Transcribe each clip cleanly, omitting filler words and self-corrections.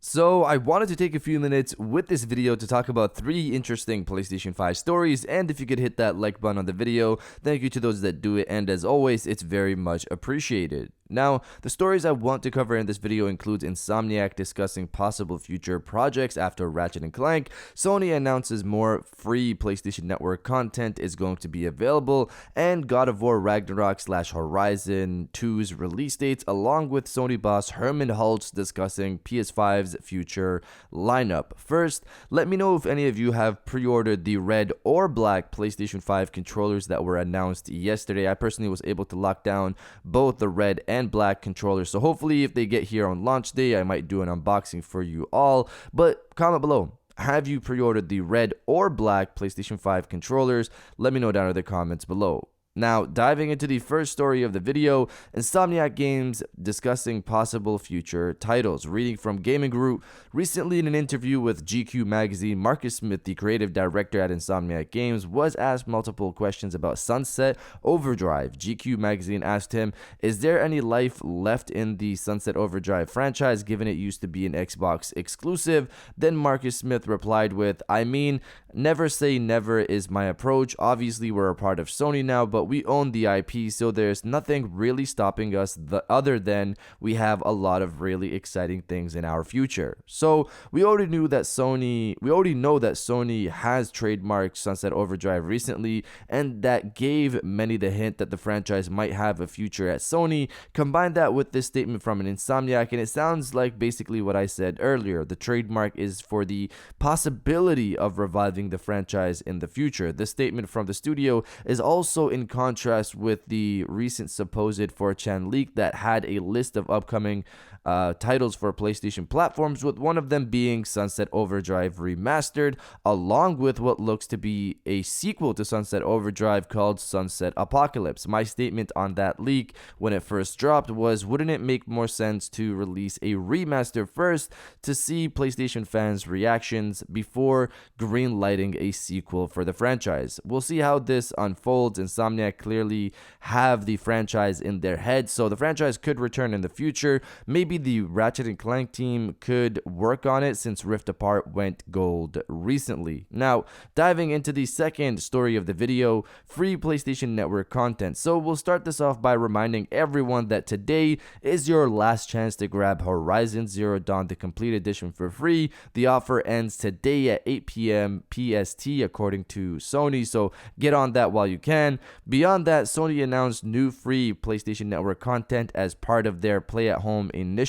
So I wanted to take a few minutes with this video to talk about 3 interesting PlayStation 5 stories, and if you could hit that like button on the video, thank you to those that do it, and as always, it's very much appreciated. Now, the stories I want to cover in this video includes Insomniac discussing possible future projects after Ratchet & Clank, Sony announces more free PlayStation Network content is going to be available, and God of War Ragnarok / Horizon 2's release dates, along with Sony boss Herman Hulst discussing PS5's future lineup. First, let me know if any of you have pre-ordered the red or black PlayStation 5 controllers that were announced yesterday. I personally was able to lock down both the red and black controllers, so hopefully if they get here on launch day, I might do an unboxing for you all. But comment below, have you pre-ordered the red or black PlayStation 5 controllers? Let me know down in the comments below. Now, diving into the first story of the video, Insomniac Games discussing possible future titles. Reading from Gaming Group, recently in an interview with GQ magazine, Marcus Smith, the creative director at Insomniac Games, was asked multiple questions about Sunset Overdrive. GQ magazine asked him, is there any life left in the Sunset Overdrive franchise, given it used to be an Xbox exclusive? Then Marcus Smith replied with, I mean, never say never is my approach. Obviously, we're a part of Sony now, but we own the IP, so there's nothing really stopping us other than we have a lot of really exciting things in our future. So we already know that Sony has trademarked Sunset Overdrive recently, and that gave many the hint that the franchise might have a future at Sony. Combine that with this statement from an Insomniac, and it sounds like basically what I said earlier. The trademark is for the possibility of reviving the franchise in the future. This statement from the studio is also in contrast with the recent supposed 4chan leak that had a list of upcoming titles for PlayStation platforms, with one of them being Sunset Overdrive Remastered, along with what looks to be a sequel to Sunset Overdrive called Sunset Apocalypse. My statement on that leak when it first dropped was, wouldn't it make more sense to release a remaster first to see PlayStation fans' reactions before greenlighting a sequel for the franchise? We'll see how this unfolds. Insomniac clearly have the franchise in their head, so the franchise could return in the future. Maybe the Ratchet & Clank team could work on it since Rift Apart went gold recently. Now, diving into the second story of the video, free PlayStation Network content. So we'll start this off by reminding everyone that today is your last chance to grab Horizon Zero Dawn, the complete edition, for free. The offer ends today at 8 p.m. PST according to Sony, so get on that while you can. Beyond that, Sony announced new free PlayStation Network content as part of their Play at Home initiative.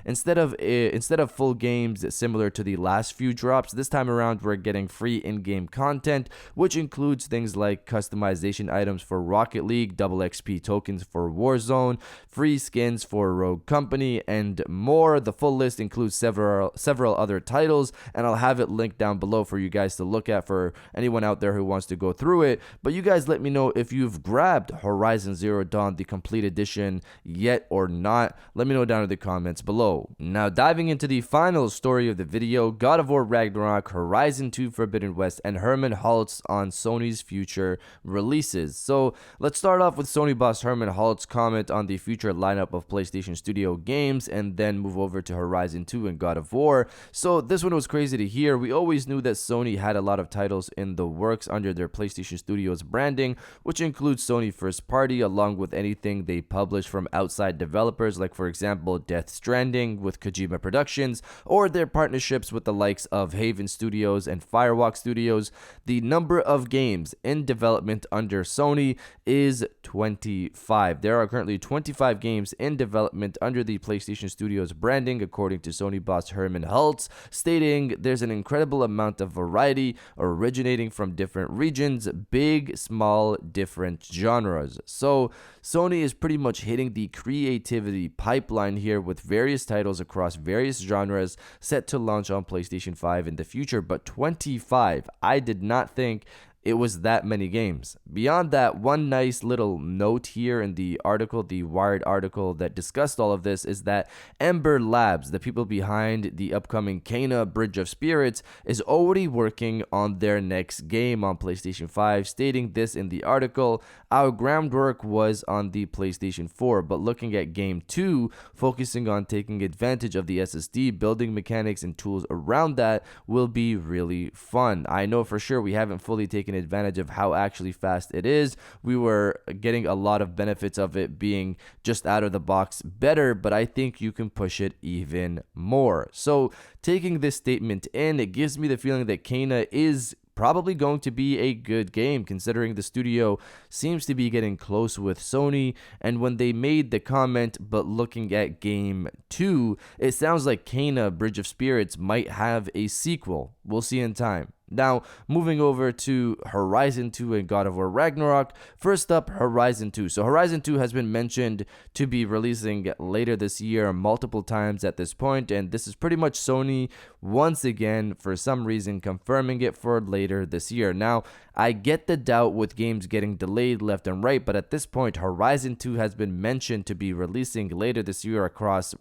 Instead of full games similar to the last few drops, this time around we're getting free in-game content, which includes things like customization items for Rocket League, double XP tokens for Warzone, free skins for Rogue Company, and more. The full list includes several other titles, and I'll have it linked down below for you guys to look at for anyone out there who wants to go through it. But you guys let me know if you've grabbed Horizon Zero Dawn, the complete edition, yet or not. Let me know down in the comments below. Now, diving into the final story of the video, God of War Ragnarok, Horizon 2 Forbidden West, and Herman Hulst on Sony's future releases. So let's start off with Sony boss Herman Hulst's comment on the future lineup of PlayStation Studio games, and then move over to Horizon 2 and God of War. So this one was crazy to hear. We always knew that Sony had a lot of titles in the works under their PlayStation Studios branding, which includes Sony first party, along with anything they publish from outside developers, like for example Death Stranding with Kojima Productions, or their partnerships with the likes of Haven Studios and Firewalk Studios. The number of games in development under Sony is 25. There are currently 25 games in development under the PlayStation Studios branding, according to Sony boss Herman Hulst, stating there's an incredible amount of variety originating from different regions, big, small, different genres. So Sony is pretty much hitting the creativity pipeline here with various titles across various genres set to launch on PlayStation 5 in the future. But 25, I did not think it was that many games. Beyond that, one nice little note here in the article, the Wired article that discussed all of this, is that Ember Labs, the people behind the upcoming Kena Bridge of Spirits, is already working on their next game on PlayStation 5, stating this in the article: "Our groundwork was on the PlayStation 4, but looking at Game 2, focusing on taking advantage of the SSD, building mechanics and tools around that will be really fun. I know for sure we haven't fully taken advantage of how actually fast it is. We were getting a lot of benefits of it being just out of the box better, but I think you can push it even more." So taking this statement in, it gives me the feeling that Kena is probably going to be a good game, considering the studio seems to be getting close with Sony. And when they made the comment, "but looking at Game 2, it sounds like Kena Bridge of Spirits might have a sequel. We'll see in time. Now, moving over to Horizon 2 and God of War Ragnarok. First up, Horizon 2. So Horizon 2 has been mentioned to be releasing later this year multiple times at this point, and this is pretty much Sony once again, for some reason, confirming it for later this year. Now, I get the doubt with games getting delayed left and right, but at this point, Horizon 2 has been mentioned to be releasing later this year across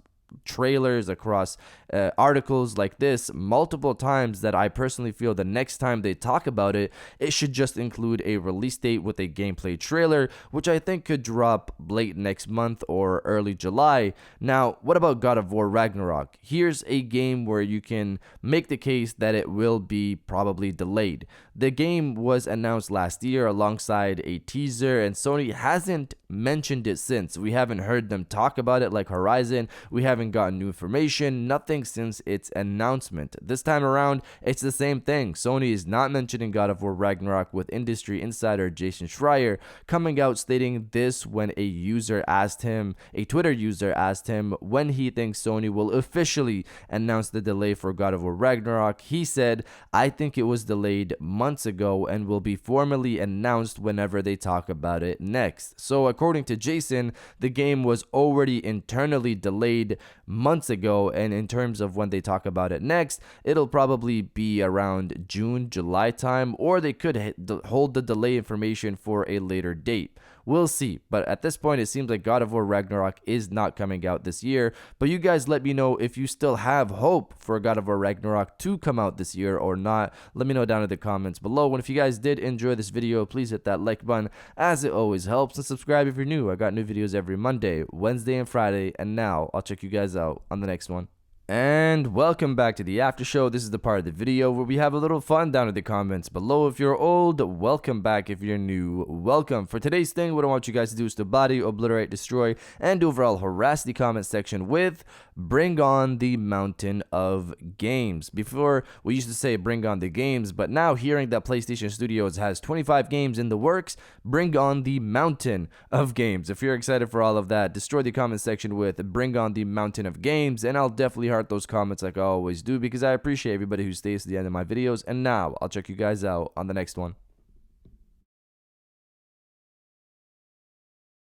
trailers, across articles like this multiple times, that I personally feel the next time they talk about it, it should just include a release date with a gameplay trailer, which I think could drop late next month or early July. Now, what about God of War Ragnarok? Here's a game where you can make the case that it will be probably delayed. The game was announced last year alongside a teaser, and Sony hasn't mentioned it since. We haven't heard them talk about it like Horizon. We haven't gotten new information, nothing since its announcement. This time around, it's the same thing. Sony is not mentioning God of War Ragnarok, with industry insider Jason Schreier coming out stating this when a Twitter user asked him when he thinks Sony will officially announce the delay for God of War Ragnarok. He said, "I think it was delayed months ago and will be formally announced whenever they talk about it next." So according to Jason, the game was already internally delayed months ago, and in terms of when they talk about it next, it'll probably be around June, July time, or they could hold the delay information for a later date. We'll see, but at this point, it seems like God of War Ragnarok is not coming out this year. But you guys let me know if you still have hope for God of War Ragnarok to come out this year or not. Let me know down in the comments below. And if you guys did enjoy this video, please hit that like button, as it always helps, and subscribe if you're new. I got new videos every Monday, Wednesday, and Friday, and now I'll check you guys out on the next one. And welcome back to the after show. This is the part of the video where we have a little fun down in the comments below. If you're old, welcome back. If you're new, welcome. For today's thing, what I want you guys to do is to body, obliterate, destroy, and overall harass the comment section with "Bring on the Mountain of Games." Before, we used to say "Bring on the Games," but now hearing that PlayStation Studios has 25 games in the works, bring on the Mountain of Games. If you're excited for all of that, destroy the comment section with "Bring on the Mountain of Games," and I'll definitely heart those comments like I always do, because I appreciate everybody who stays to the end of my videos. And now I'll check you guys out on the next one.